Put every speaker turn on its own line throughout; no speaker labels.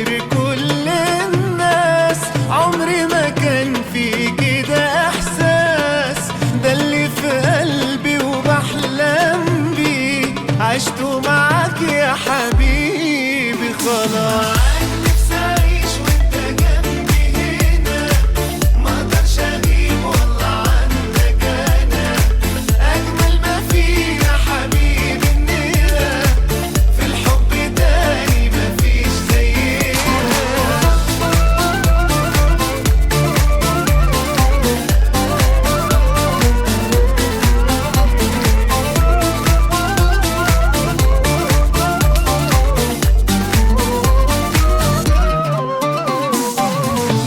غير كل الناس. عمري ما كان في كده احساس، ده اللي في قلبي وبحلم بيه عشته معاك يا حبيبي خلاص. نفسي اعيش وانت جنبي هنا، ما اقدرش اغيب والله عنك انا. اجمل ما فينا حبيبي اننا في الحب تاني مفيش زينا.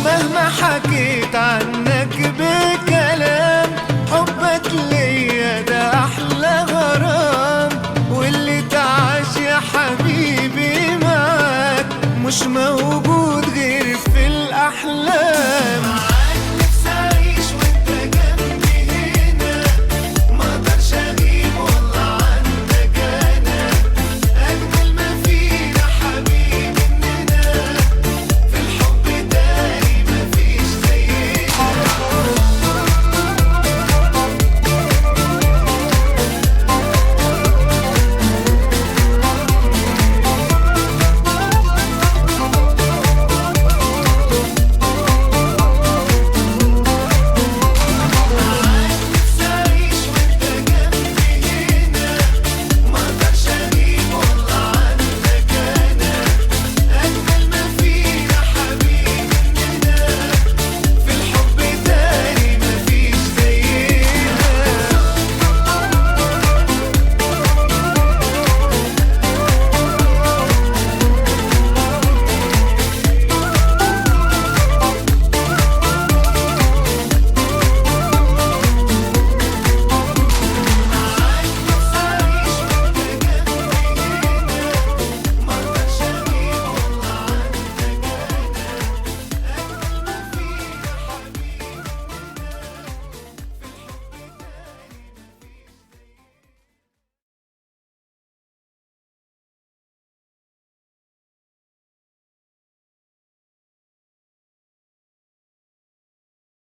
مهما حكيت عنك بكلام، حبك ليا ده احلى غرام. واللي تعاش يا حبيبي معاك مش